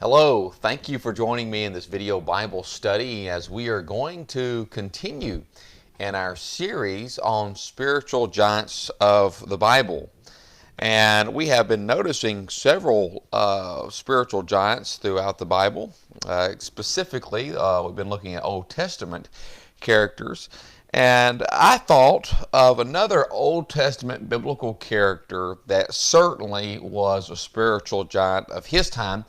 Hello, thank you for joining me in this video Bible study as we are going to continue in our series on spiritual giants of the Bible. And we have been noticing several spiritual giants throughout the Bible. Specifically, we've been looking at Old Testament characters. And I thought of another Old Testament biblical character that certainly was a spiritual giant of his time.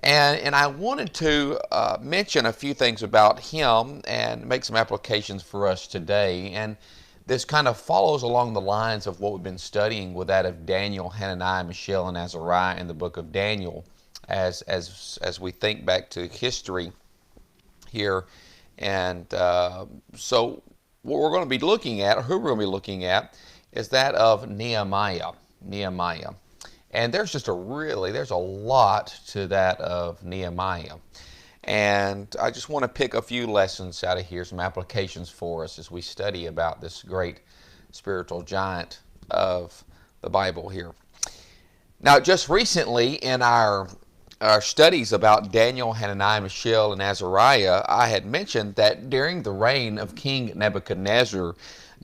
And I wanted to mention a few things about him and make some applications for us today. And this kind of follows along the lines of what we've been studying with that of Daniel, Hananiah, Mishael, and Azariah in the book of Daniel as we think back to history here. And so what we're going to be looking at, or who we're going to be looking at, is that of Nehemiah. And there's a lot to that of Nehemiah. And I just want to pick a few lessons out of here, some applications for us as we study about this great spiritual giant of the Bible here. Now, just recently in our studies about Daniel, Hananiah, Mishael, and Azariah, I had mentioned that during the reign of King Nebuchadnezzar,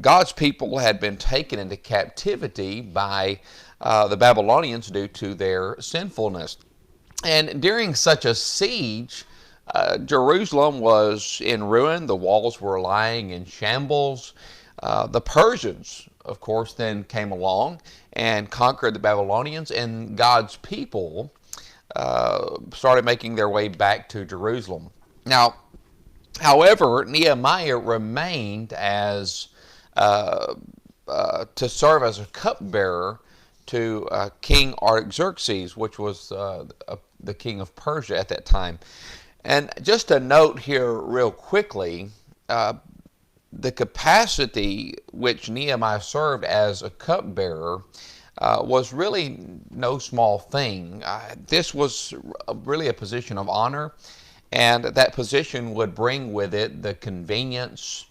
God's people had been taken into captivity by the Babylonians due to their sinfulness. And during such a siege, Jerusalem was in ruin. The walls were lying in shambles. The Persians, of course, then came along and conquered the Babylonians, and God's people started making their way back to Jerusalem. Now, however, Nehemiah remained as to serve as a cupbearer to King Artaxerxes, which was the king of Persia at that time. And just a note here real quickly, the capacity which Nehemiah served as a cupbearer was really no small thing. This was really a position of honor, and that position would bring with it the convenience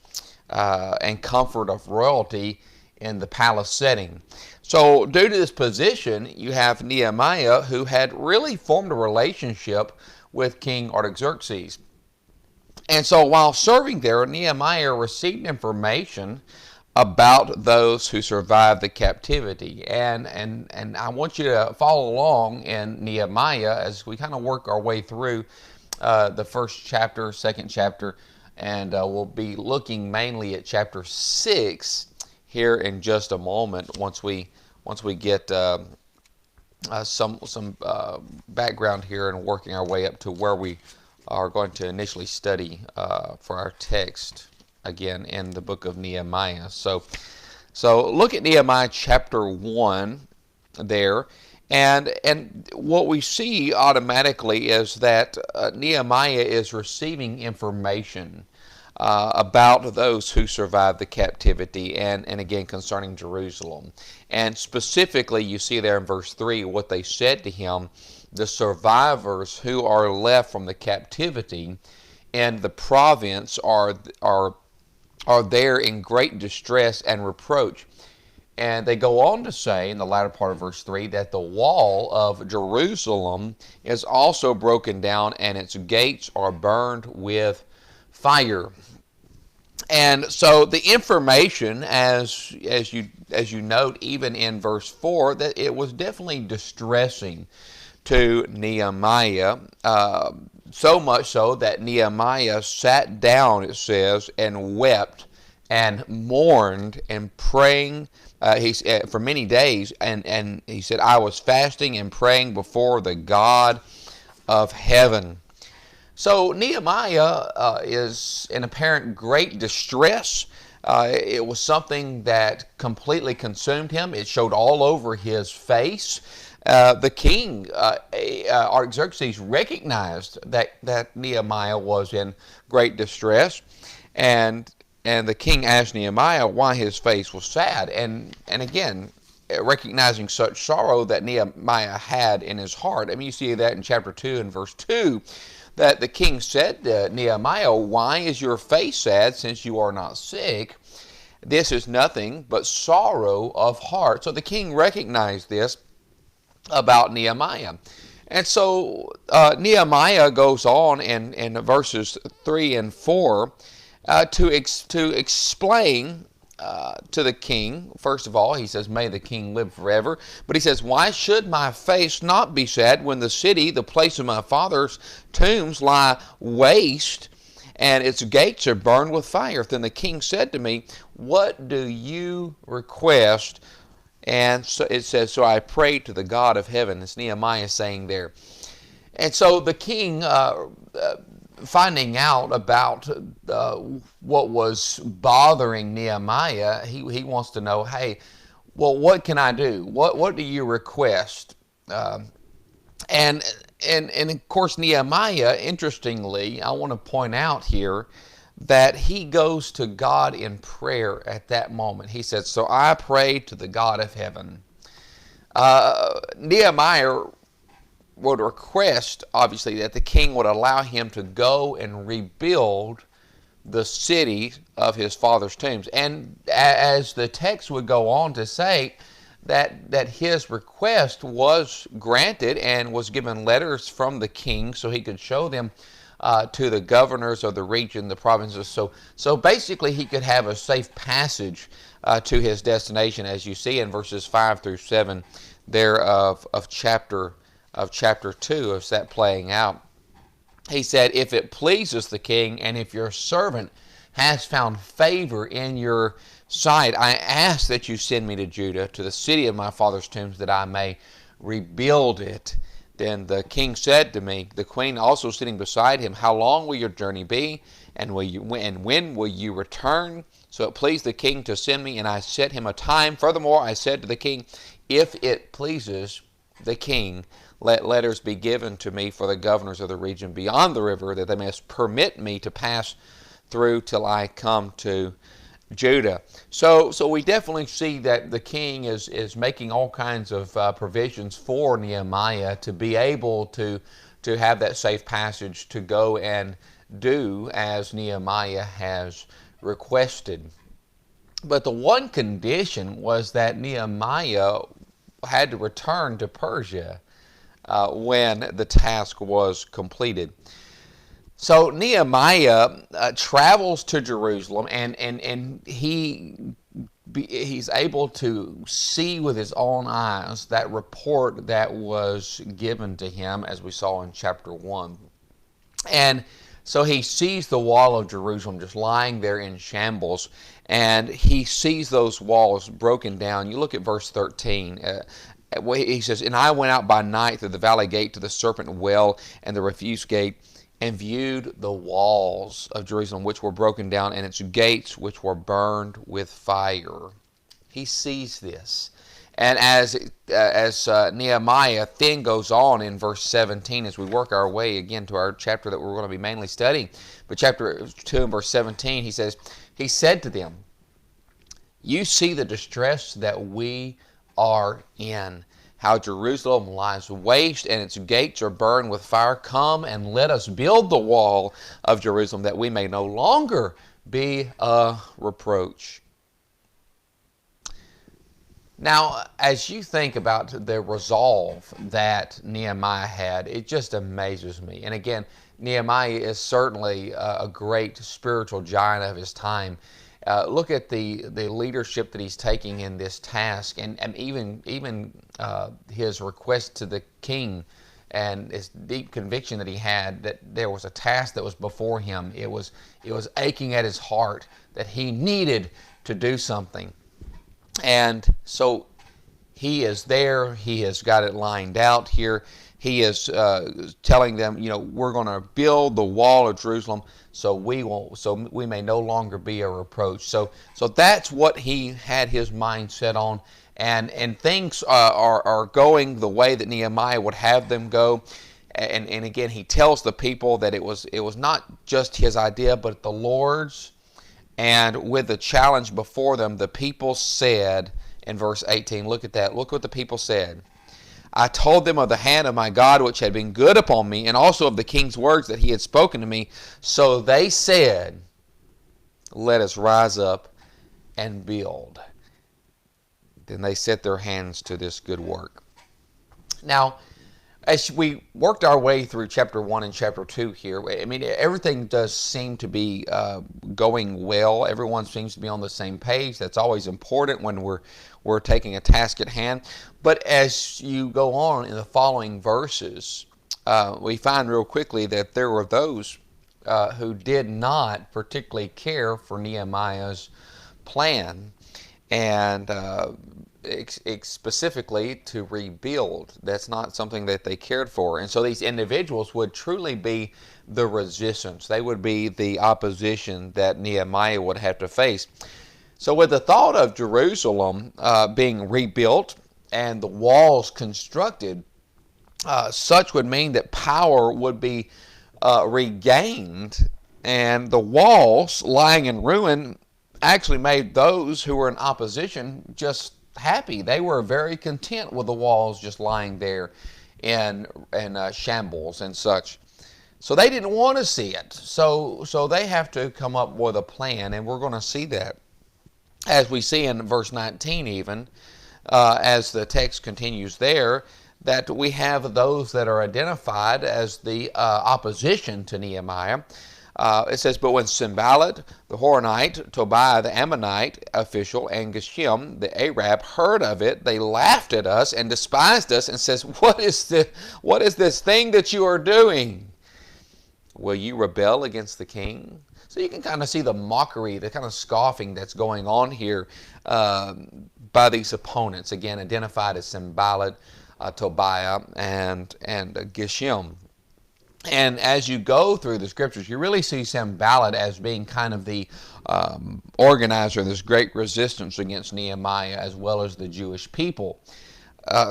and comfort of royalty in the palace setting. So due to this position, you have Nehemiah, who had really formed a relationship with King Artaxerxes. And so while serving there, Nehemiah received information about those who survived the captivity. And I want you to follow along in Nehemiah as we kind of work our way through the first chapter, second chapter, and we'll be looking mainly at chapter 6 here in just a moment once we get some background here and working our way up to where we are going to initially study for our text again in the book of Nehemiah. So look at Nehemiah chapter 1 there, and what we see automatically is that Nehemiah is receiving information about those who survived the captivity, and again concerning Jerusalem. And specifically, you see there in verse 3 what they said to him: the survivors who are left from the captivity in the province are there in great distress and reproach. And they go on to say in the latter part of verse 3 that the wall of Jerusalem is also broken down and its gates are burned with fire. And so the information, as you note even in verse 4, that it was definitely distressing to Nehemiah, so much so that Nehemiah sat down, it says, and wept and mourned and praying for many days, and he said, I was fasting and praying before the God of heaven. So Nehemiah is in apparent great distress. It was something that completely consumed him. It showed all over his face. The king, Artaxerxes, recognized that Nehemiah was in great distress, and the king asked Nehemiah why his face was sad. And again, recognizing such sorrow that Nehemiah had in his heart. I mean, you see that in chapter 2 and verse 2. That the king said to Nehemiah, why is your face sad since you are not sick? This is nothing but sorrow of heart. So the king recognized this about Nehemiah. And so Nehemiah goes on in verses 3 and 4 to explain to the king. First of all, he says, may the king live forever. But he says, why should my face not be sad when the city, the place of my father's tombs, lie waste and its gates are burned with fire? Then the king said to me, what do you request? And so it says, so I prayed to the God of heaven. It's Nehemiah saying there. And so the king, finding out about what was bothering Nehemiah, he wants to know, hey, well, what can I do? What do you request? And of course, Nehemiah, interestingly, I want to point out here that he goes to God in prayer at that moment. He said, so I pray to the God of heaven. Nehemiah would request, obviously, that the king would allow him to go and rebuild the city of his father's tombs. And as the text would go on to say, that his request was granted and was given letters from the king so he could show them to the governors of the region, the provinces. So basically he could have a safe passage to his destination, as you see in verses 5 through 7 there of chapter 2 of that playing out. He said, if it pleases the king and if your servant has found favor in your sight, I ask that you send me to Judah, to the city of my father's tombs, that I may rebuild it. Then the king said to me, the queen also sitting beside him, how long will your journey be, and when will you return? So it pleased the king to send me, and I set him a time. Furthermore, I said to the king, if it pleases the king, let letters be given to me for the governors of the region beyond the river, that they must permit me to pass through till I come to Judah. So we definitely see that the king is making all kinds of provisions for Nehemiah to be able to have that safe passage to go and do as Nehemiah has requested. But the one condition was that Nehemiah had to return to Persia when the task was completed. So Nehemiah travels to Jerusalem, and he's able to see with his own eyes that report that was given to him, as we saw in chapter 1. And so he sees the wall of Jerusalem just lying there in shambles, and he sees those walls broken down. You look at verse 13. He says, and I went out by night through the valley gate to the serpent well and the refuse gate, and viewed the walls of Jerusalem which were broken down, and its gates which were burned with fire. He sees this. And as Nehemiah then goes on in verse 17, as we work our way again to our chapter that we're going to be mainly studying, but chapter 2 and verse 17, he says, he said to them, you see the distress that we are in, how Jerusalem lies waste and its gates are burned with fire. Come and let us build the wall of Jerusalem, that we may no longer be a reproach. Now, as you think about the resolve that Nehemiah had, it just amazes me. And again, Nehemiah is certainly a great spiritual giant of his time. Look at the leadership that he's taking in this task, and even his request to the king, and his deep conviction that he had that there was a task that was before him. It was aching at his heart that he needed to do something. And so he is there. He has got it lined out here. He is telling them, we're going to build the wall of Jerusalem so we may no longer be a reproach. So that's what he had his mind set on, and things are going the way that Nehemiah would have them go. And again, he tells the people that it was not just his idea, but the Lord's. And with the challenge before them, the people said in verse 18, look at that. Look what the people said. I told them of the hand of my God which had been good upon me, and also of the king's words that he had spoken to me. So they said, let us rise up and build. Then they set their hands to this good work. Now, As we worked our way through chapter 1 and chapter 2 here, I mean, everything does seem to be going well. Everyone seems to be on the same page. That's always important when we're taking a task at hand. But as you go on in the following verses, we find real quickly that there were those who did not particularly care for Nehemiah's plan, and specifically to rebuild. That's not something that they cared for. And so these individuals would truly be the resistance. They would be the opposition that Nehemiah would have to face. So with the thought of Jerusalem being rebuilt and the walls constructed, such would mean that power would be regained, and the walls lying in ruin actually made those who were in opposition just happy. They were very content with the walls just lying there in shambles and such. So they didn't want to see it. So they have to come up with a plan, and we're going to see that as we see in verse 19 even, as the text continues there, that we have those that are identified as the opposition to Nehemiah. It says, but when Sanballat the Horonite, Tobiah the Ammonite official, and Geshem the Arab heard of it, they laughed at us and despised us and says, what is this thing that you are doing? Will you rebel against the king? So you can kind of see the mockery, the kind of scoffing that's going on here by these opponents, again identified as Sanballat, Tobiah, and Geshem. And as you go through the scriptures, you really see Sanballat as being kind of the organizer of this great resistance against Nehemiah as well as the Jewish people.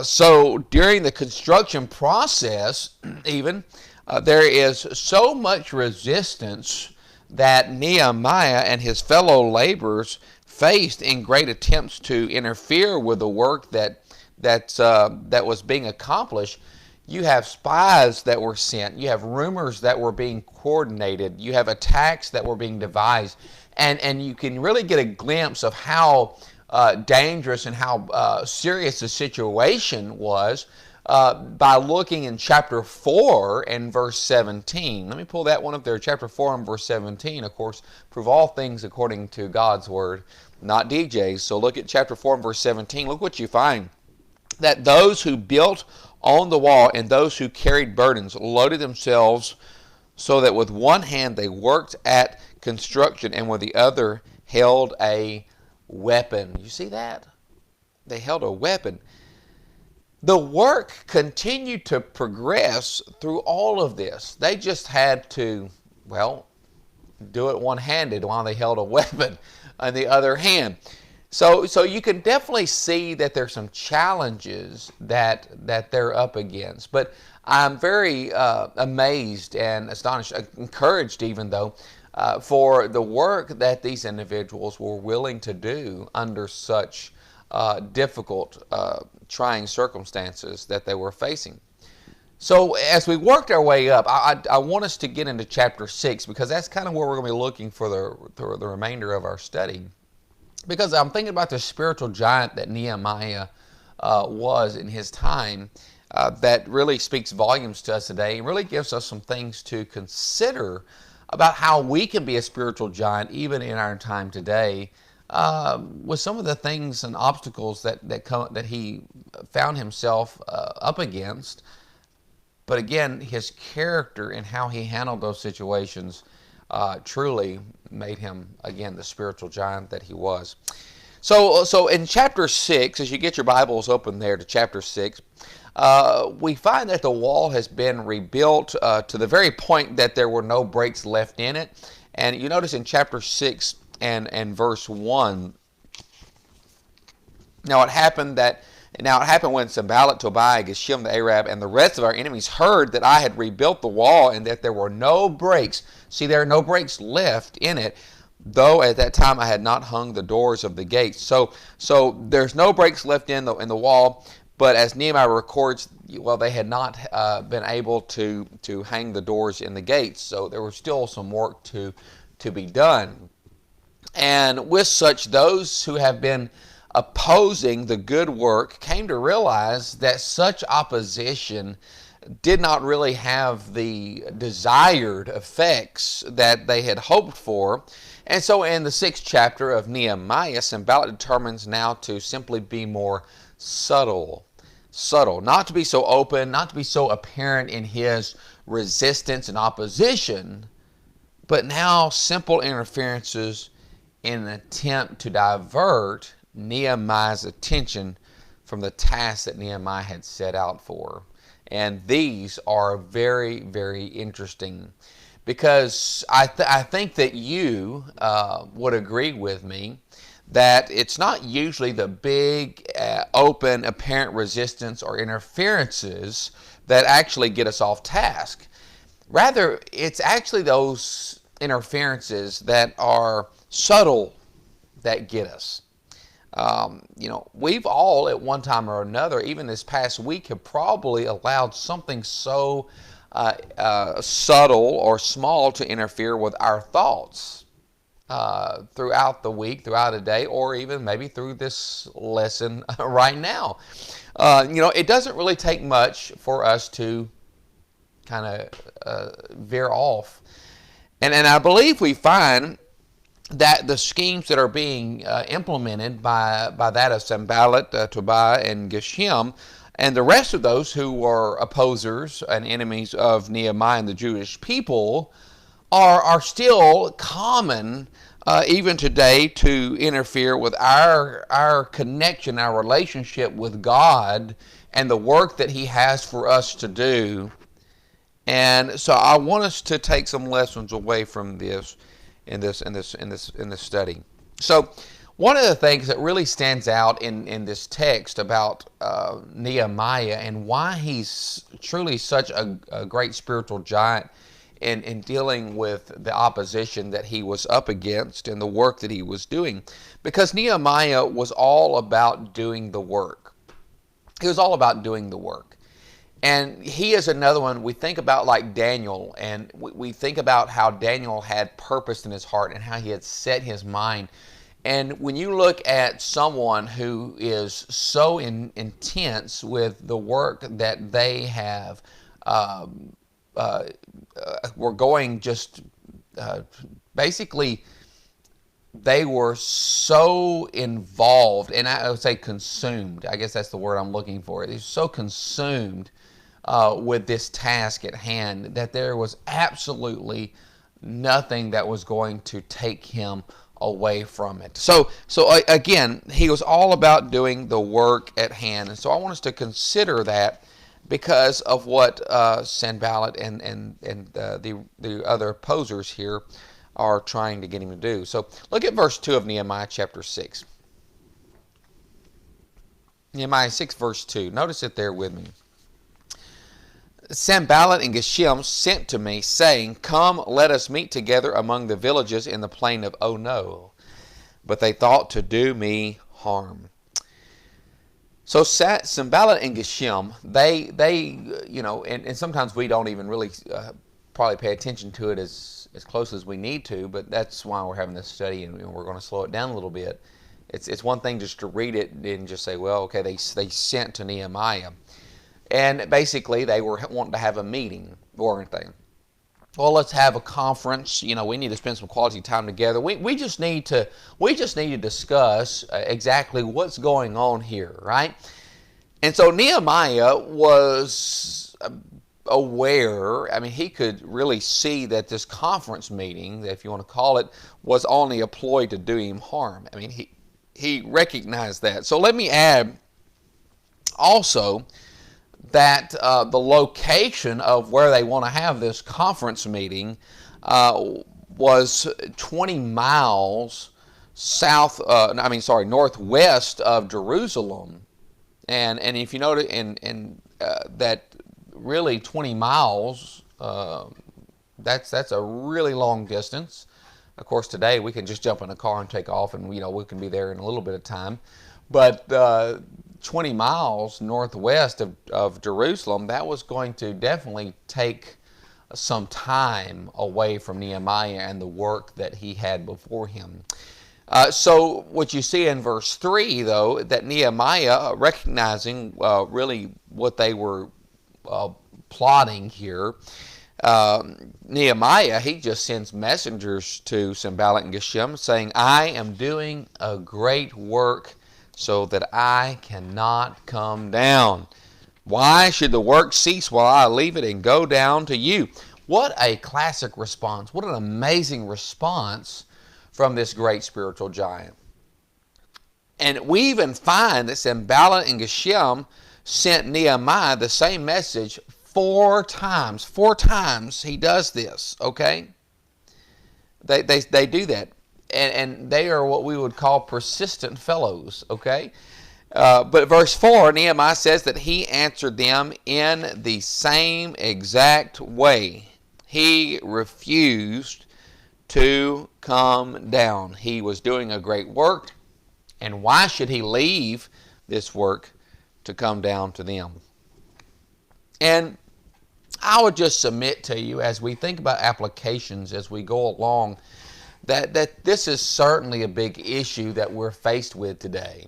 So during the construction process, even, there is so much resistance that Nehemiah and his fellow laborers faced in great attempts to interfere with the work that was being accomplished. You have spies that were sent. You have rumors that were being coordinated. You have attacks that were being devised. And you can really get a glimpse of how dangerous and how serious the situation was by looking in chapter 4 and verse 17. Let me pull that one up there. Chapter 4 and verse 17, of course, prove all things according to God's word, not DJ's. So look at chapter 4 and verse 17. Look what you find. That those who built on the wall and those who carried burdens loaded themselves so that with one hand they worked at construction and with the other held a weapon. You see that? They held a weapon. The work continued to progress through all of this. They just had to, well, do it one-handed while they held a weapon on the other hand. So you can definitely see that there's some challenges that they're up against. But I'm very amazed and astonished, encouraged even though, for the work that these individuals were willing to do under such difficult, trying circumstances that they were facing. So as we worked our way up, I want us to get into chapter 6 because that's kind of where we're going to be looking for the remainder of our study. Because I'm thinking about the spiritual giant that Nehemiah was in his time that really speaks volumes to us today and really gives us some things to consider about how we can be a spiritual giant even in our time today with some of the things and obstacles that he found himself up against. But again, his character and how he handled those situations truly made him, again, the spiritual giant that he was. So in chapter 6, as you get your Bibles open there to chapter 6, we find that the wall has been rebuilt to the very point that there were no breaks left in it. And you notice in chapter 6 and verse 1, Now it happened when Sanballat, Tobiah, Geshem the Arab, and the rest of our enemies heard that I had rebuilt the wall and that there were no breaks. See, there are no breaks left in it, though at that time I had not hung the doors of the gates. So there's no breaks left in the wall. But as Nehemiah records, well, they had not been able to hang the doors in the gates. So there was still some work to be done. And with such, those who have been opposing the good work came to realize that such opposition did not really have the desired effects that they had hoped for. And so in the 6th chapter of Nehemiah, Sanballat determines now to simply be more subtle, not to be so open, not to be so apparent in his resistance and opposition, but now simple interferences in an attempt to divert Nehemiah's attention from the task that Nehemiah had set out for. And these are very, very interesting, because I think that you would agree with me that it's not usually the big, open, apparent resistance or interferences that actually get us off task. Rather, it's actually those interferences that are subtle that get us. We've all at one time or another, even this past week, have probably allowed something so subtle or small to interfere with our thoughts throughout the week, throughout a day, or even maybe through this lesson right now. It doesn't really take much for us to kind of veer off. And I believe we find that the schemes that are being implemented by that of Sanballat, Tobiah, and Geshem, and the rest of those who were opposers and enemies of Nehemiah and the Jewish people are still common even today to interfere with our connection, our relationship with God and the work that He has for us to do. And so I want us to take some lessons away from this in this study. So one of the things that really stands out in this text about Nehemiah and why he's truly such a great spiritual giant in dealing with the opposition that he was up against and the work that he was doing, because Nehemiah was all about doing the work. He was all about doing the work. And he is another one. We think about like Daniel, and we think about how Daniel had purpose in his heart and how he had set his mind. And when you look at someone who is so intense with the work that they have, were going just basically, they were so involved, and I would say consumed. I guess that's the word I'm looking for. They're so consumed with this task at hand that there was absolutely nothing that was going to take him away from it. So again, he was all about doing the work at hand. And so I want us to consider that because of what Sanballat and the other opposers here are trying to get him to do. So look at verse 2 of Nehemiah chapter 6. Nehemiah 6 verse 2. Notice it there with me. Sanballat and Geshem sent to me, saying, "Come, let us meet together among the villages in the plain of Ono." But they thought to do me harm. So Sanballat and Geshem, and sometimes we don't even really probably pay attention to it as close as we need to, but that's why we're having this study, and we're going to slow it down a little bit. It's one thing just to read it and just say, well, okay, they sent to Nehemiah. And basically, they were wanting to have a meeting, weren't they? Well, let's have a conference. We need to spend some quality time together. We just need to discuss exactly what's going on here, right? And so Nehemiah was aware. I mean, he could really see that this conference meeting, if you want to call it, was only a ploy to do him harm. I mean, he recognized that. So let me add also that the location of where they want to have this conference meeting was 20 miles northwest of Jerusalem. And if you notice, that really 20 miles, that's a really long distance. Of course, today we can just jump in a car and take off, and we can be there in a little bit of time. But 20 miles northwest of Jerusalem, that was going to definitely take some time away from Nehemiah and the work that he had before him. So what you see in verse 3, though, that Nehemiah, recognizing really what they were plotting here, Nehemiah, he just sends messengers to Sanballat and Geshem saying, I am doing a great work so that I cannot come down. Why should the work cease while I leave it and go down to you? What a classic response. What an amazing response from this great spiritual giant. And we even find that Sanballat and Geshem sent Nehemiah the same message 4 times. 4 times he does this, okay? They do that. And they are what we would call persistent fellows, okay? But verse 4, Nehemiah says that he answered them in the same exact way. He refused to come down. He was doing a great work, and why should he leave this work to come down to them? And I would just submit to you, as we think about applications as we go along, that this is certainly a big issue that we're faced with today.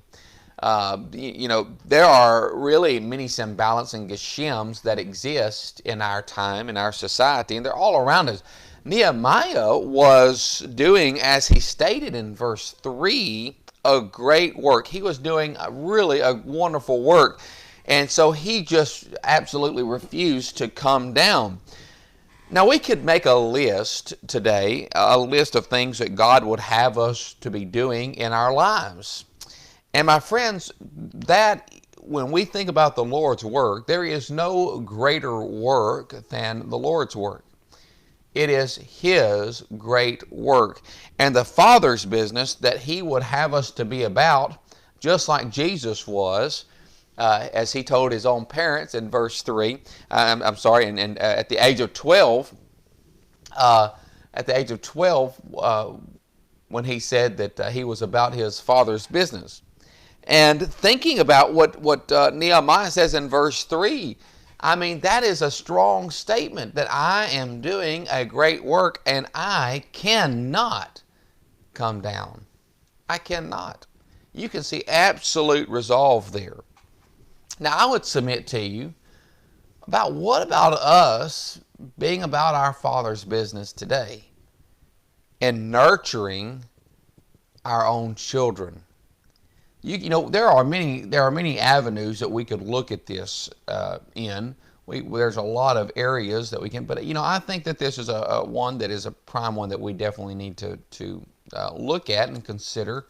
There are really many Sanballats and Geshems that exist in our time, in our society, and they're all around us. Nehemiah was doing, as he stated in verse 3, a great work. He was doing really a wonderful work. And so he just absolutely refused to come down. Now, we could make a list today, a list of things that God would have us to be doing in our lives. And my friends, that when we think about the Lord's work, there is no greater work than the Lord's work. It is His great work. And the Father's business that He would have us to be about, just like Jesus was, as He told His own parents in verse 3, and at the age of 12, when He said that He was about His Father's business. And thinking about what Nehemiah says in verse 3, I mean, that is a strong statement that I am doing a great work and I cannot come down. I cannot. You can see absolute resolve there. Now, I would submit to you what about us being about our Father's business today and nurturing our own children? There are many avenues that we could look at this in. There's a lot of areas that we can, but I think that this is a one that is a prime one that we definitely need to look at and consider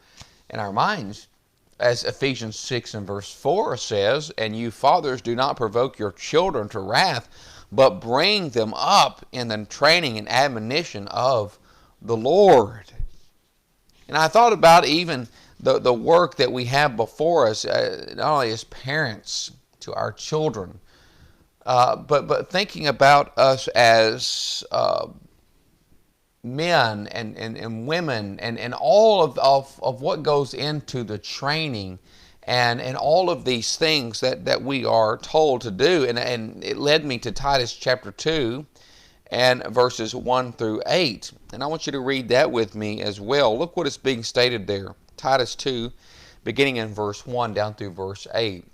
in our minds. As Ephesians 6 and verse 4 says, and you fathers, do not provoke your children to wrath, but bring them up in the training and admonition of the Lord. And I thought about even the work that we have before us, not only as parents to our children, but thinking about us as men and women and all of what goes into the training and all of these things that we are told to do. And it led me to Titus chapter 2 and verses 1 through 8. And I want you to read that with me as well. Look what is being stated there. Titus 2, beginning in verse 1 down through verse 8.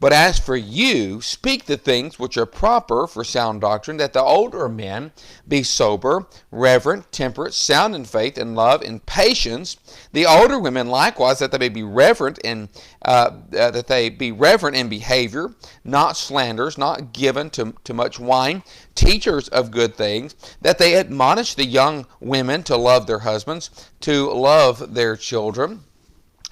But as for you, speak the things which are proper for sound doctrine, that the older men be sober, reverent, temperate, sound in faith, in love, in patience. The older women likewise, that they may be reverent in behavior, not slanderers, not given to much wine, teachers of good things, that they admonish the young women to love their husbands, to love their children,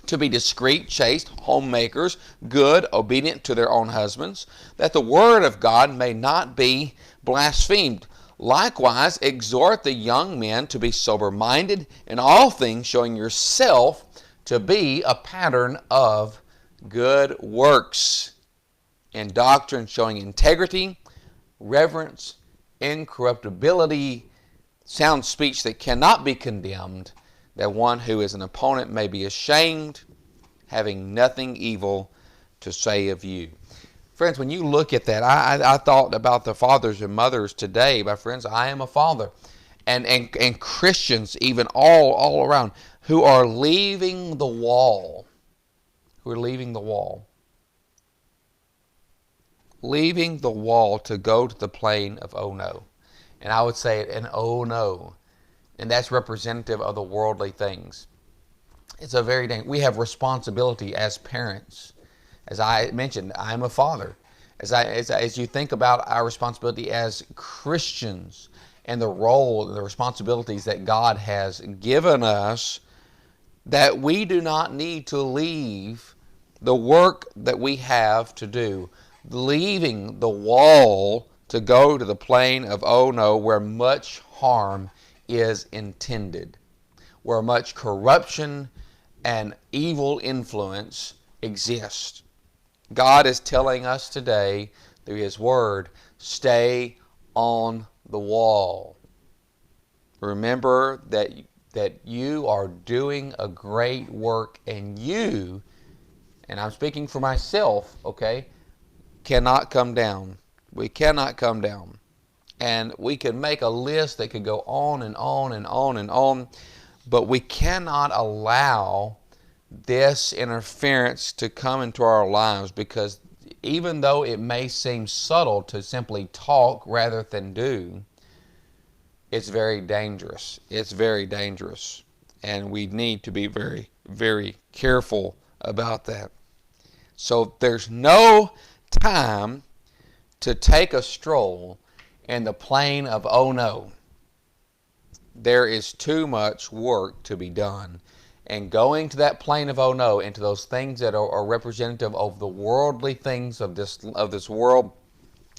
to be discreet, chaste, homemakers, good, obedient to their own husbands, that the word of God may not be blasphemed. Likewise, exhort the young men to be sober-minded in all things, showing yourself to be a pattern of good works, in doctrine showing integrity, reverence, incorruptibility, sound speech that cannot be condemned, that one who is an opponent may be ashamed, having nothing evil to say of you. Friends, when you look at that, I thought about the fathers and mothers today. My friends, I am a father. And Christians even all around who are leaving the wall. Who are leaving the wall. Leaving the wall to go to the plain of oh no. And I would say it an oh no. And that's representative of the worldly things. It's a very dangerous. We have responsibility as parents. As I mentioned, I'm a father. As you think about our responsibility as Christians and the role and the responsibilities that God has given us, that we do not need to leave the work that we have to do, leaving the wall to go to the plain of oh no, where much harm is intended, where much corruption and evil influence exists. God is telling us today through His Word, stay on the wall. Remember that you are doing a great work, and you, and I'm speaking for myself, okay, cannot come down. We cannot come down. And we can make a list that could go on and on and on and on, but we cannot allow this interference to come into our lives, because even though it may seem subtle to simply talk rather than do, it's very dangerous. It's very dangerous. And we need to be very, very careful about that. So there's no time to take a stroll in the plain of oh no. There is too much work to be done. And going to that plain of oh no, into those things that are representative of the worldly things of this world,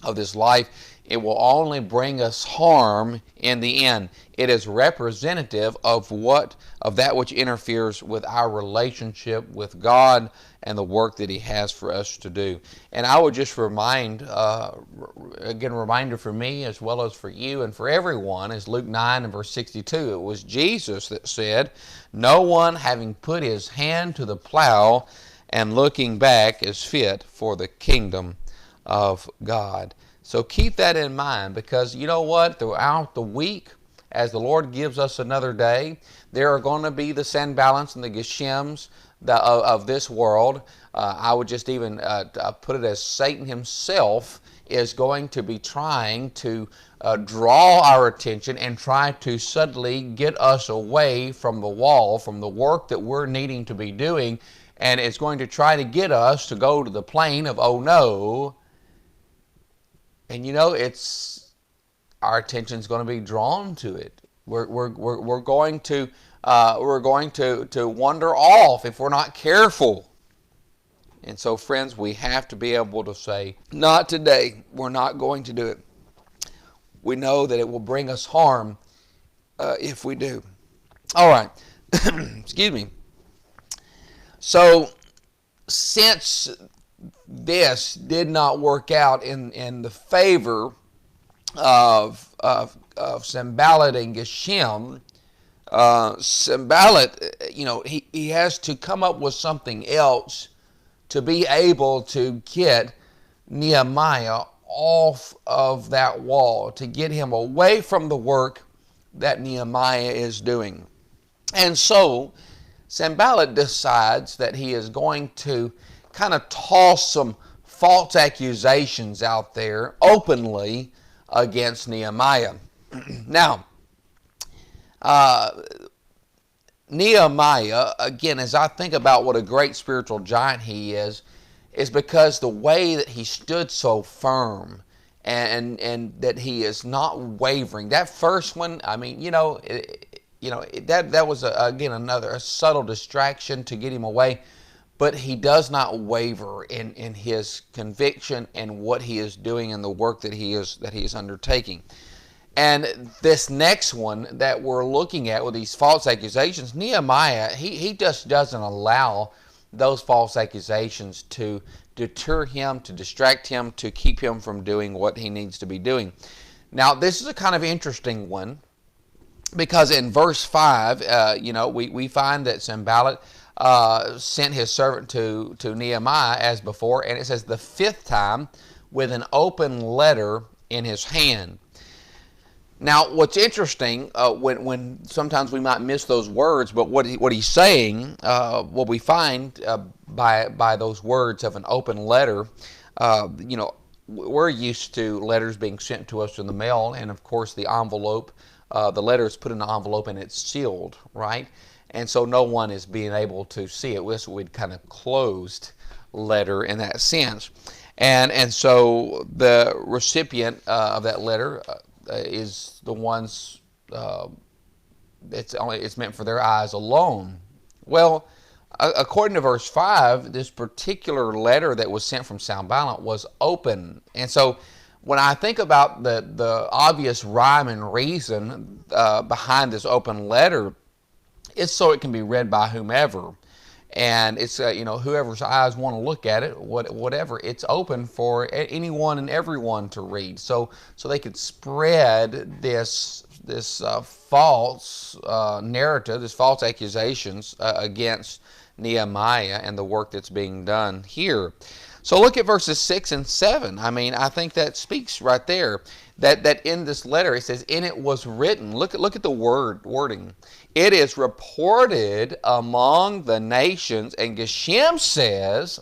of this life, it will only bring us harm in the end. It is representative of that which interferes with our relationship with God and the work that He has for us to do. And I would just remind, again, a reminder for me as well as for you and for everyone, is Luke 9 and verse 62. It was Jesus that said, "No one having put his hand to the plow and looking back is fit for the kingdom of God." So keep that in mind, because you know what? Throughout the week, as the Lord gives us another day, there are going to be the Sanballats and the Geshems of this world. I would just even put it as Satan himself is going to be trying to draw our attention and try to subtly get us away from the wall, from the work that we're needing to be doing, and it's going to try to get us to go to the plain of oh no. And you know, our attention's going to be drawn to it. We're going to wander off if we're not careful. And so, friends, we have to be able to say, not today. We're not going to do it. We know that it will bring us harm if we do. All right. Excuse me. So, since this did not work out in the favor of Sanballat and Geshem, Sanballat, he has to come up with something else to be able to get Nehemiah off of that wall, to get him away from the work that Nehemiah is doing. And so Sanballat decides that he is going to kind of toss some false accusations out there openly against Nehemiah. Now, Nehemiah, again, as I think about what a great spiritual giant he is because the way that he stood so firm and that he is not wavering. That first one, I mean, that was again a subtle distraction to get him away. But he does not waver in his conviction and what he is doing and the work that he is undertaking. And this next one that we're looking at with these false accusations, Nehemiah, he just doesn't allow those false accusations to deter him, to distract him, to keep him from doing what he needs to be doing. Now, this is a kind of interesting one, because in verse 5, we find that Sanballat sent his servant to Nehemiah as before, and it says the fifth time with an open letter in his hand. Now, what's interesting, when sometimes we might miss those words, but what he's saying, what we find by those words of an open letter, you know, we're used to letters being sent to us in the mail, and of course the envelope, the letter is put in the envelope and it's sealed, right? And so no one is being able to see it. We'd kind of closed letter in that sense. And so the recipient of that letter is the ones, it's meant for their eyes alone. Well, according to verse 5, this particular letter that was sent from Sanballat was open. And so when I think about the obvious rhyme and reason behind this open letter, it's so it can be read by whomever. And it's, you know, whoever's eyes want to look at it, whatever, it's open for anyone and everyone to read. So they could spread this false narrative, this false accusations against Nehemiah and the work that's being done here. So look at verses 6 and 7. I mean, I think that speaks right there. That in this letter, it says, "In it was written." Look at the wording. "It is reported among the nations," and Geshem says,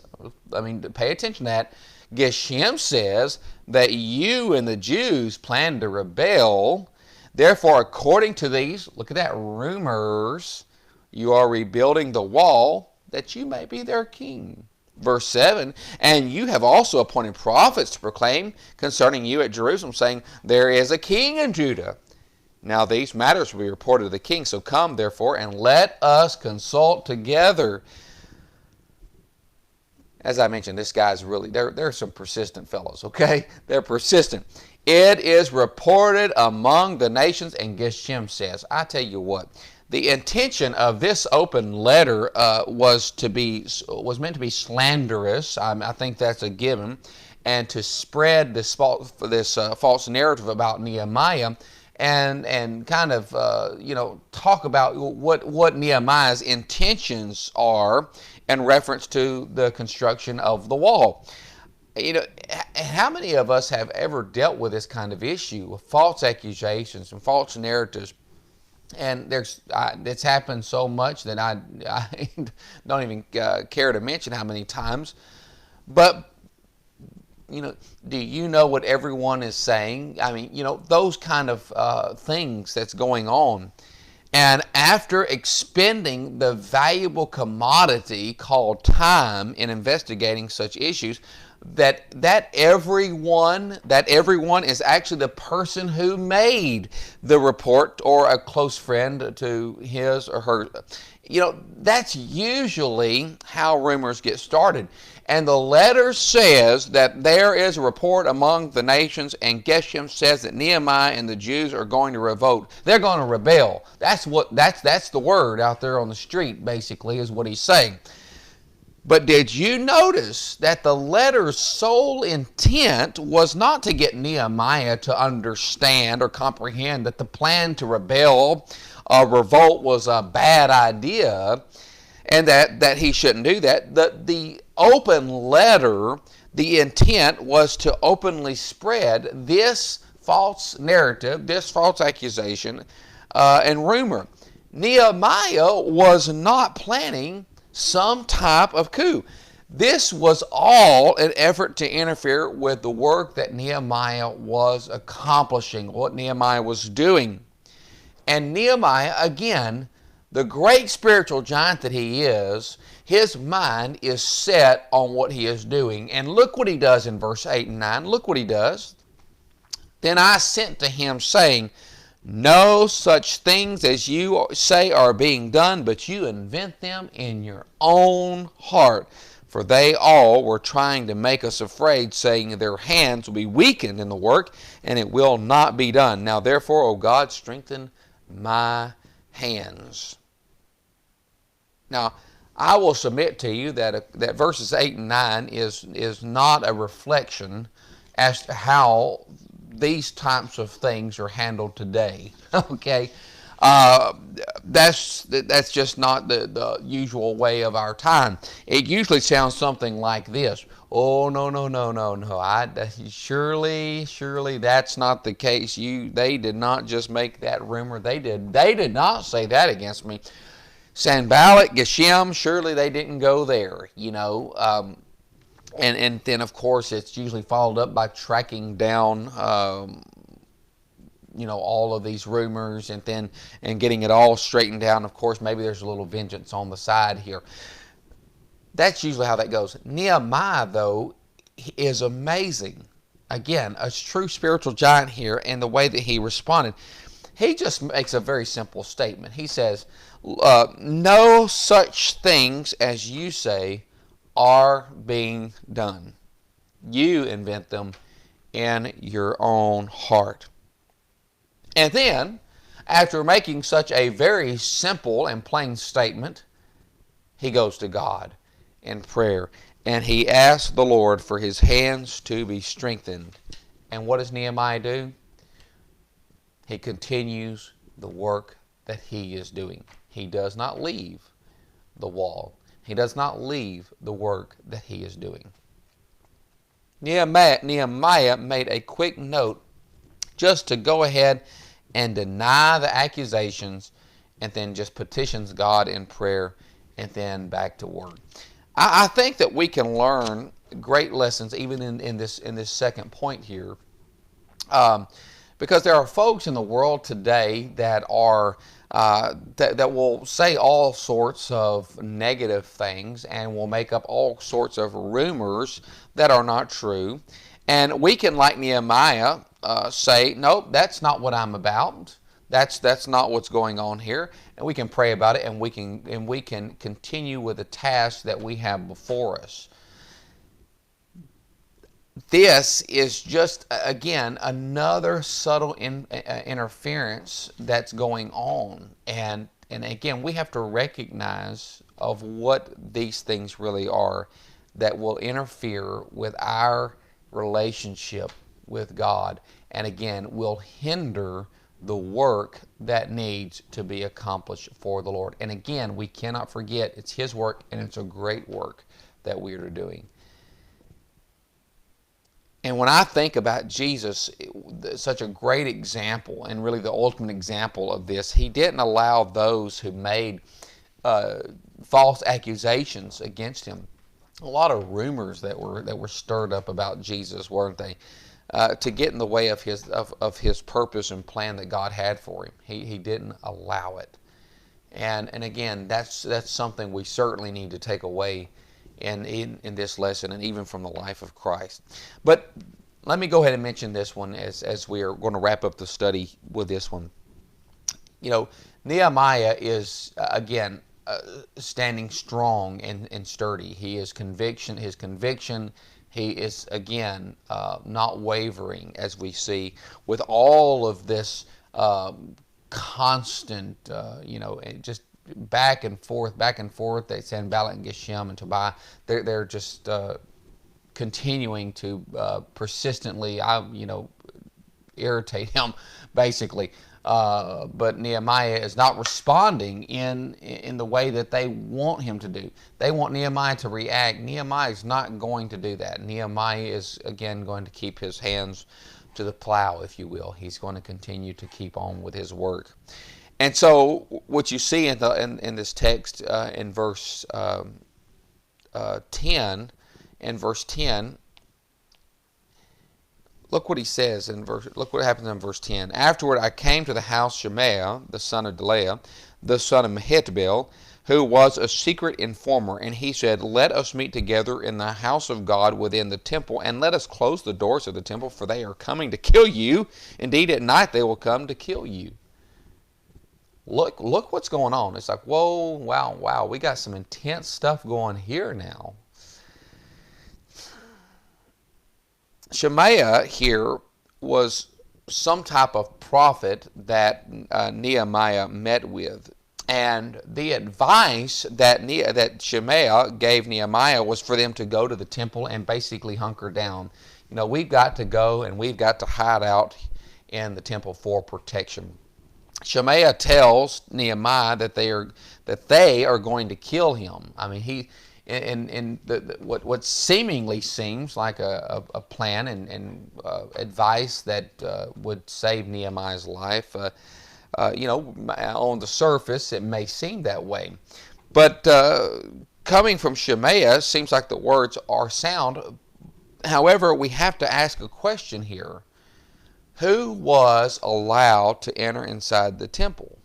I mean, pay attention to that. Geshem says that you and the Jews plan to rebel. Therefore, according to these, look at that, rumors, you are rebuilding the wall that you may be their king. Verse 7, "And you have also appointed prophets to proclaim concerning you at Jerusalem, saying, there is a king in Judah. Now these matters will be reported to the king. So come, therefore, and let us consult together." As I mentioned, this guy's really, they're some persistent fellows, okay? They're persistent. "It is reported among the nations," and Geshem says, I tell you what, the intention of this open letter was meant to be slanderous. I think that's a given, and to spread this false narrative about Nehemiah, and kind of you know, talk about what Nehemiah's intentions are in reference to the construction of the wall. You know, how many of us have ever dealt with this kind of issue, with false accusations and false narratives? And it's happened so much that I don't even care to mention how many times. But, you know, do you know what everyone is saying? I mean, you know, those kind of things that's going on. And after expending the valuable commodity called time in investigating such issues, that everyone is actually the person who made the report, or a close friend to his or her. You know, that's usually how rumors get started. And the letter says that there is a report among the nations, and Geshem says that Nehemiah and the Jews are going to revolt. They're going to rebel. That's the word out there on the street, basically, is what he's saying. But did you notice that the letter's sole intent was not to get Nehemiah to understand or comprehend that the plan to rebel or revolt was a bad idea, and that he shouldn't do that? The open letter, the intent was to openly spread this false narrative, this false accusation and rumor. Nehemiah was not planning some type of coup. This was all an effort to interfere with the work that Nehemiah was accomplishing, what Nehemiah was doing. And Nehemiah, again, the great spiritual giant that he is, his mind is set on what he is doing. And look what he does in verse 8 and 9. Look what he does. "Then I sent to him, saying, no such things as you say are being done, but you invent them in your own heart. For they all were trying to make us afraid, saying their hands will be weakened in the work, and it will not be done. Now therefore, O God, strengthen my hands." Now, I will submit to you that verses 8 and 9 is not a reflection as to how these types of things are handled today. Okay, that's just not the usual way of our time. It usually sounds something like this: Oh, no, no, no, no, no. Surely that's not the case. They did not just make that rumor. They did not say that against me. Sanballat, Geshem, surely they didn't go there, and then of course it's usually followed up by tracking down all of these rumors, and getting it all straightened down. Of course, maybe there's a little vengeance on the side here. That's usually how that goes. Nehemiah, though, is amazing. Again, a true spiritual giant here, and the way that he responded. He just makes a very simple statement. He says, no such things as you say are being done. You invent them in your own heart. And then, after making such a very simple and plain statement, he goes to God in prayer, and he asks the Lord for his hands to be strengthened. And what does Nehemiah do? He continues the work that he is doing. He does not leave the wall. He does not leave the work that he is doing. Nehemiah made a quick note just to go ahead and deny the accusations, and then just petitions God in prayer, and then back to work. I think that we can learn great lessons even in this second point here, because there are folks in the world today that are that will say all sorts of negative things and will make up all sorts of rumors that are not true, and we can, like Nehemiah, say, nope, that's not what I'm about. That's not what's going on here, and we can pray about it, and we can continue with the task that we have before us. This is just, again, another subtle interference that's going on, and again, we have to recognize of what these things really are that will interfere with our relationship with God, and again, will hinder the work that needs to be accomplished for the Lord. And again, we cannot forget it's his work, and it's a great work that we are doing. And when I think about Jesus, such a great example, and really the ultimate example of this, he didn't allow those who made false accusations against him. A lot of rumors that were stirred up about Jesus, weren't they? To get in the way of his purpose and plan that God had for him. He didn't allow it. And again, that's something we certainly need to take away in this lesson, and even from the life of Christ. But let me go ahead and mention this one as we are going to wrap up the study with this one. Nehemiah is, again, standing strong and sturdy. His conviction, he is, again, not wavering, as we see, with all of this constant, just back and forth. They Sanballat and Geshem and Tobiah, they're just continuing to persistently, irritate him, basically. But Nehemiah is not responding in the way that they want him to do. They want Nehemiah to react. Nehemiah is not going to do that. Nehemiah is, again, going to keep his hands to the plow, if you will. He's going to continue to keep on with his work. And so what you see in this text in verse 10, look what he says look what happens in verse 10. Afterward I came to the house Shemaiah, the son of Delaiah, the son of Mehetabel, who was a secret informer, and he said, let us meet together in the house of God within the temple, and let us close the doors of the temple, for they are coming to kill you. Indeed, at night they will come to kill you. Look what's going on. It's like, whoa, wow, we got some intense stuff going here now. Shemaiah here was some type of prophet that Nehemiah met with. And the advice that Shemaiah gave Nehemiah was for them to go to the temple and basically hunker down. We've got to go and we've got to hide out in the temple for protection. Shemaiah tells Nehemiah that they are going to kill him. I mean, what seemingly seems like a plan and advice that would save Nehemiah's life. On the surface, it may seem that way. But coming from Shemaiah, seems like the words are sound. However, we have to ask a question here. Who was allowed to enter inside the temple?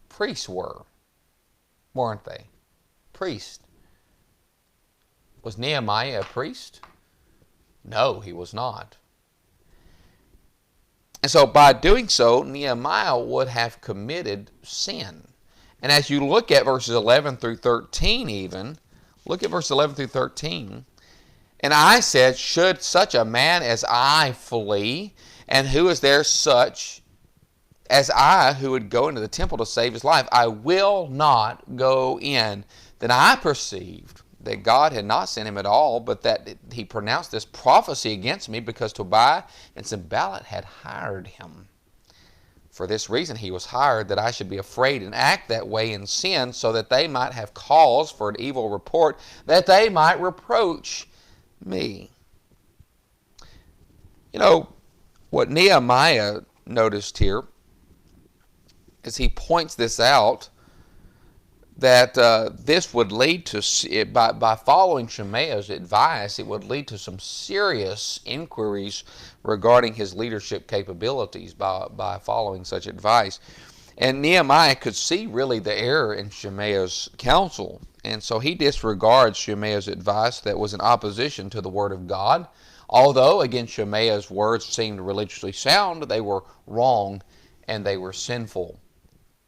Priests were, weren't they? Priests. Was Nehemiah a priest? No, he was not. And so by doing so, Nehemiah would have committed sin. And as you look at verses 11 through 13 even, look at verse 11 through 13. And I said, should such a man as I flee? And who is there such as I who would go into the temple to save his life? I will not go in. Then I perceived that God had not sent him at all, but that he pronounced this prophecy against me because Tobiah and Sanballat had hired him. For this reason he was hired, that I should be afraid and act that way in sin, so that they might have cause for an evil report, that they might reproach me. What Nehemiah noticed here is he points this out, that this would lead to, by following Shemaiah's advice, it would lead to some serious inquiries regarding his leadership capabilities by following such advice. And Nehemiah could see really the error in Shemaiah's counsel. And so he disregards Shemaiah's advice that was in opposition to the Word of God. Although, again, Shemaiah's words seemed religiously sound, they were wrong and they were sinful.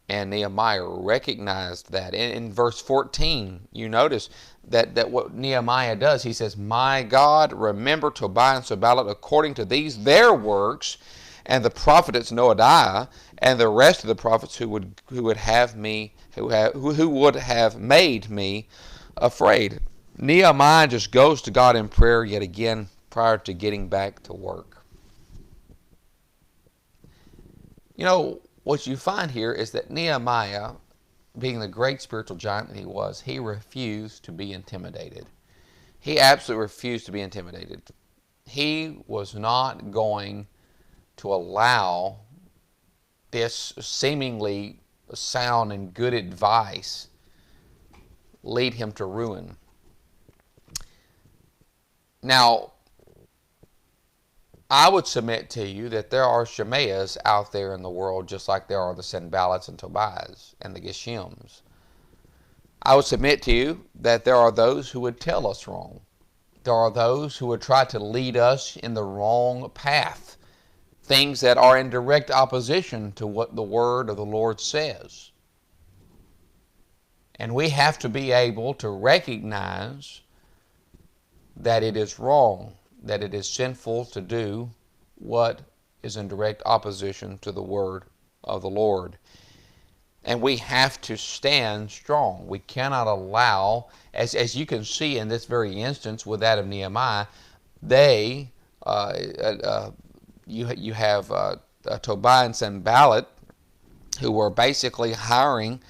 And Nehemiah recognized that. In verse 14, you notice that what Nehemiah does, he says, my God, remember Tobiah and Sanballat according to these their works, and the prophetess Noadiah, and the rest of the prophets who would have made me afraid. Nehemiah just goes to God in prayer yet again prior to getting back to work. What you find here is that Nehemiah, being the great spiritual giant that he was, he refused to be intimidated. He absolutely refused to be intimidated. He was not going to allow this seemingly sound and good advice lead him to ruin. Now, I would submit to you that there are Shemaiahs out there in the world just like there are the Sanballats and Tobiahs and the Geshems. I would submit to you that there are those who would tell us wrong. There are those who would try to lead us in the wrong path. Things that are in direct opposition to what the Word of the Lord says. And we have to be able to recognize that it is wrong, that it is sinful to do what is in direct opposition to the Word of the Lord. And we have to stand strong. We cannot allow, as you can see in this very instance with that of Nehemiah, you have Tobiah and Sanballat who were basically hiring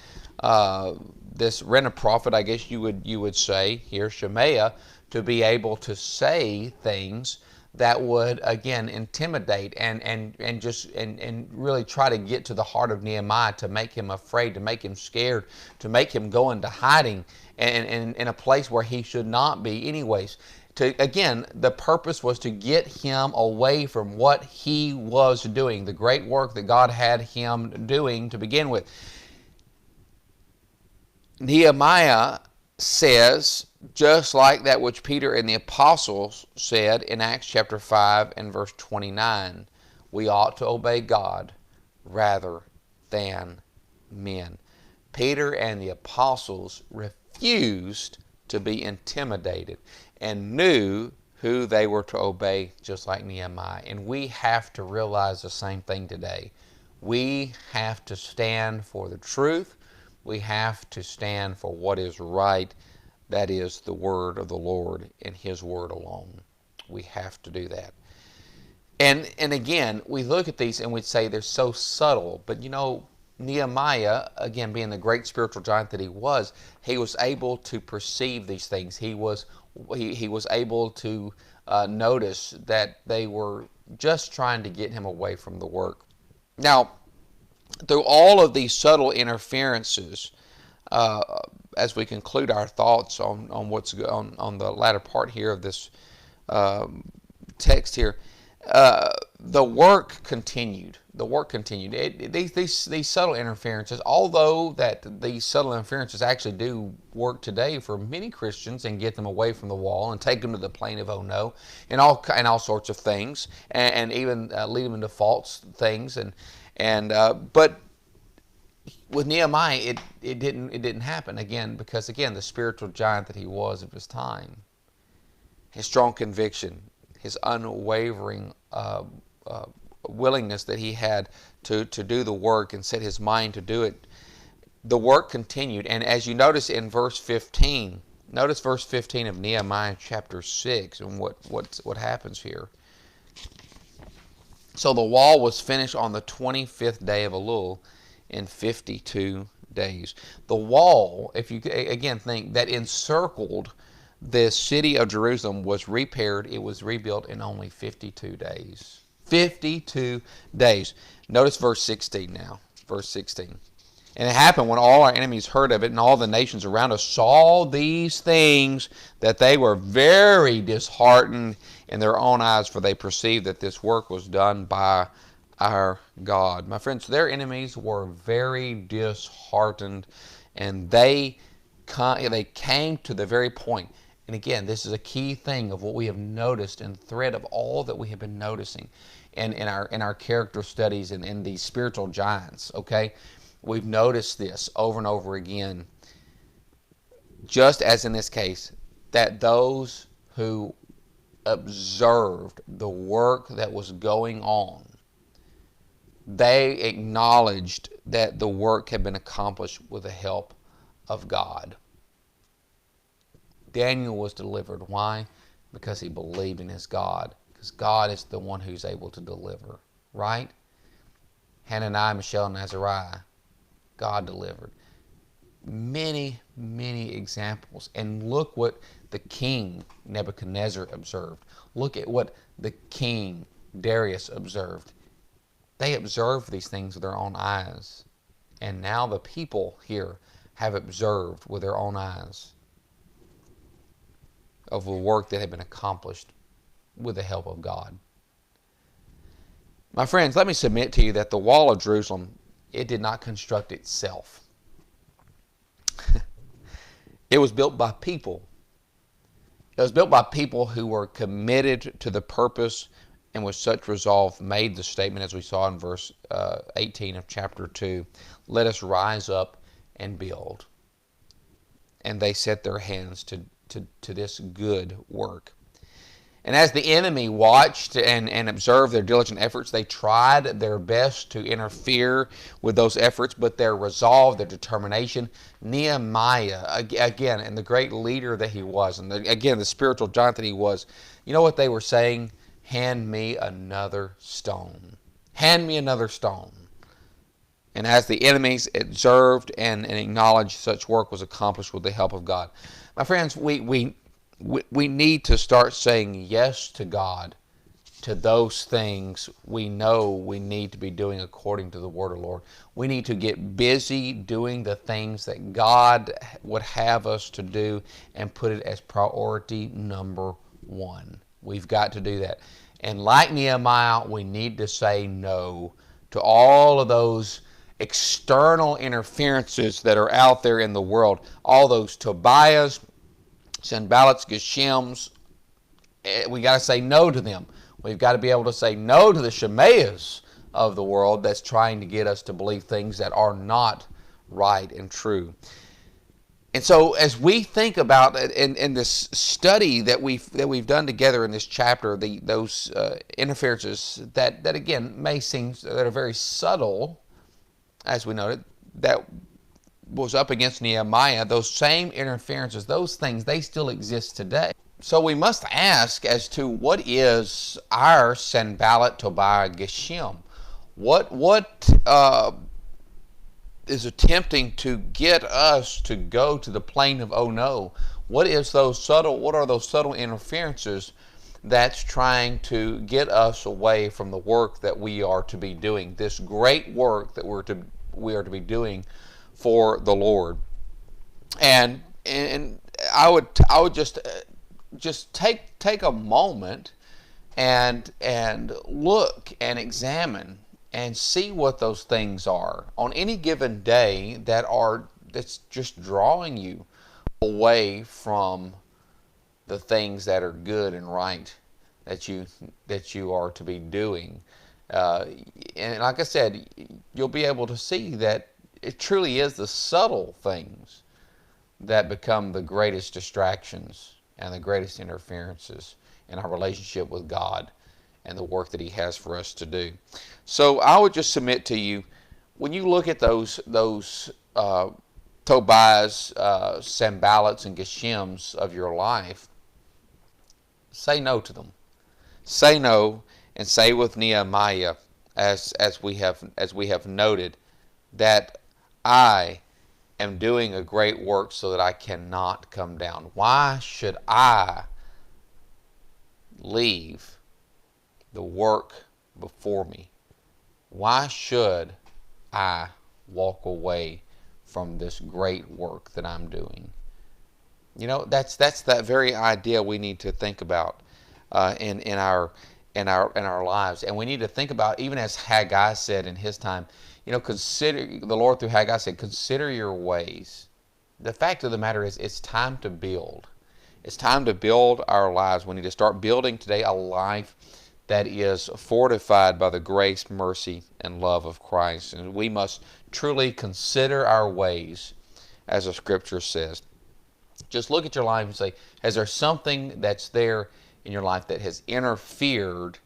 this rent-a-prophet, I guess you would say here, Shemaiah, to be able to say things that would again intimidate and really try to get to the heart of Nehemiah, to make him afraid, to make him scared, to make him go into hiding and in a place where he should not be anyways. Again, the purpose was to get him away from what he was doing, the great work that God had him doing to begin with. Nehemiah says, just like that which Peter and the apostles said in Acts chapter 5 and verse 29, we ought to obey God rather than men. Peter and the apostles refused to be intimidated and knew who they were to obey, just like Nehemiah. And we have to realize the same thing today. We have to stand for the truth. We have to stand for what is right. That is the word of the Lord and His word alone. We have to do that. And again, we look at these and we say they're so subtle. But Nehemiah, again being the great spiritual giant that he was able to perceive these things. He was able to notice that they were just trying to get him away from the work. Now, through all of these subtle interferences, as we conclude our thoughts on what's on the latter part here of this text here, the work continued. The work continued. These subtle interferences, although that these subtle interferences actually do work today for many Christians and get them away from the wall and take them to the plane of oh no, and all sorts of things, and even lead them into false things, but with Nehemiah, it didn't happen again, because again the spiritual giant that he was of his time, his strong conviction, his unwavering willingness that he had to do the work and set his mind to do it, the work continued. And as you notice in verse 15, notice verse 15 of Nehemiah chapter 6 and what happens here. So the wall was finished on the 25th day of Elul in 52 days. The wall, if you again think, that encircled the city of Jerusalem was repaired. It was rebuilt in only 52 days. 52 days. Notice verse 16 now. Verse 16. And it happened when all our enemies heard of it, and all the nations around us saw these things, that they were very disheartened in their own eyes, for they perceived that this work was done by our God. My friends, their enemies were very disheartened, and they came to the very point. And again, this is a key thing of what we have noticed and thread of all that we have been noticing in our character studies and in these spiritual giants. Okay, we've noticed this over and over again, just as in this case, that those who observed the work that was going on, they acknowledged that the work had been accomplished with the help of God. Daniel was delivered. Why? Because he believed in his God. Because God is the one who's able to deliver. Right? Hananiah, Mishael, and Azariah, God delivered. Many, many examples. And look what the king Nebuchadnezzar observed. Look at what the king Darius observed. They observed these things with their own eyes. And now the people here have observed with their own eyes of the work that had been accomplished with the help of God. My friends, let me submit to you that the wall of Jerusalem, it did not construct itself. It was built by people. It was built by people who were committed to the purpose, and with such resolve made the statement, as we saw in verse 18 of chapter 2, let us rise up and build. And they set their hands to this good work. And as the enemy watched and observed their diligent efforts, they tried their best to interfere with those efforts, but their resolve, their determination, Nehemiah, again, and the great leader that he was, and again, the spiritual giant that he was, you know what they were saying? Hand me another stone. Hand me another stone. And as the enemies observed and acknowledged, such work was accomplished with the help of God. My friends, we need to start saying yes to God, to those things we know we need to be doing according to the Word of the Lord. We need to get busy doing the things that God would have us to do and put it as priority number one. We've got to do that. And like Nehemiah, we need to say no to all of those external interferences that are out there in the world. All those Tobiahs, Sanballats, Geshems, we got to say no to them. We've got to be able to say no to the Shemaiahs of the world that's trying to get us to believe things that are not right and true. And so as we think about in this study that we've done together in this chapter, those interferences that again may seem that are very subtle, as we noted, that was up against Nehemiah, those same interferences, those things, they still exist today. So we must ask as to what is our Sanballat, Tobiah, Geshem? What is attempting to get us to go to the plane of oh no. What are those subtle interferences that's trying to get us away from the work that we are to be doing, this great work that we are to be doing for the Lord. And I would just take a moment and look and examine and see what those things are on any given day that's just drawing you away from the things that are good and right that you are to be doing. And like I said, you'll be able to see that it truly is the subtle things that become the greatest distractions and the greatest interferences in our relationship with God and the work that He has for us to do. So I would just submit to you, when you look at those Tobiahs, Sanballats, and Geshems of your life, say no to them. Say no, and say with Nehemiah, as we have noted, that I am doing a great work so that I cannot come down. Why should I leave the work before me? Why should I walk away from this great work that I'm doing? You know, that's that very idea we need to think about in our lives, and we need to think about, even as Haggai said in his time. You know, consider, the Lord through Haggai said, consider your ways. The fact of the matter is, it's time to build. It's time to build our lives. We need to start building today a life that is fortified by the grace, mercy, and love of Christ. And we must truly consider our ways, as the Scripture says. Just look at your life and say, is there something that's there in your life that has interfered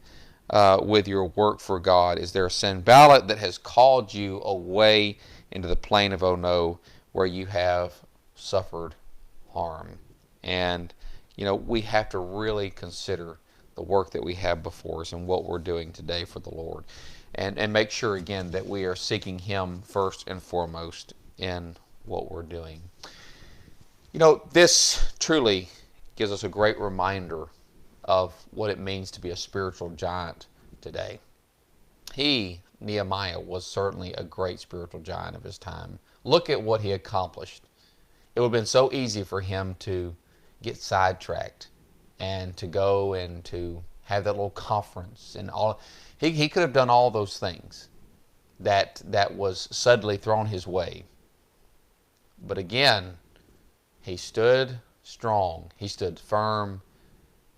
with your work for God? Is there a Sanballat that has called you away into the plane of oh no, where you have suffered harm? And, you know, we have to really consider the work that we have before us and what we're doing today for the Lord. And make sure, again, that we are seeking Him first and foremost in what we're doing. You know, this truly gives us a great reminder of what it means to be a spiritual giant today. Nehemiah, was certainly a great spiritual giant of his time. Look at what he accomplished. It would have been so easy for him to get sidetracked and to go and to have that little conference and all. He could have done all those things that was suddenly thrown his way. But again, he stood strong. He stood firm.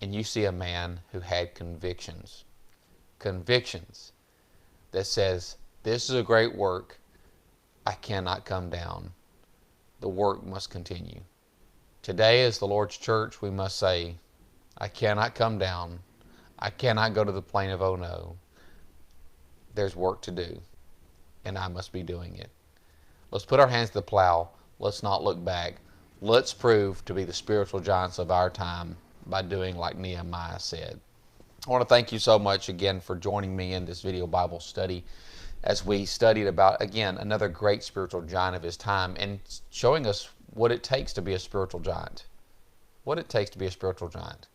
And you see a man who had convictions. Convictions that says, this is a great work. I cannot come down. The work must continue. Today, as the Lord's church, we must say, I cannot come down. I cannot go to the plane of oh no. There's work to do, and I must be doing it. Let's put our hands to the plow. Let's not look back. Let's prove to be the spiritual giants of our time by doing like Nehemiah said. I want to thank you so much again for joining me in this video Bible study as we studied about, again, another great spiritual giant of his time and showing us what it takes to be a spiritual giant. What it takes to be a spiritual giant.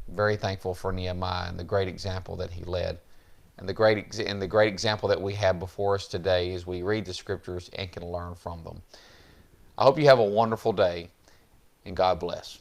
Very thankful for Nehemiah and the great example that he led, and the great example that we have before us today as we read the Scriptures and can learn from them. I hope you have a wonderful day, and God bless.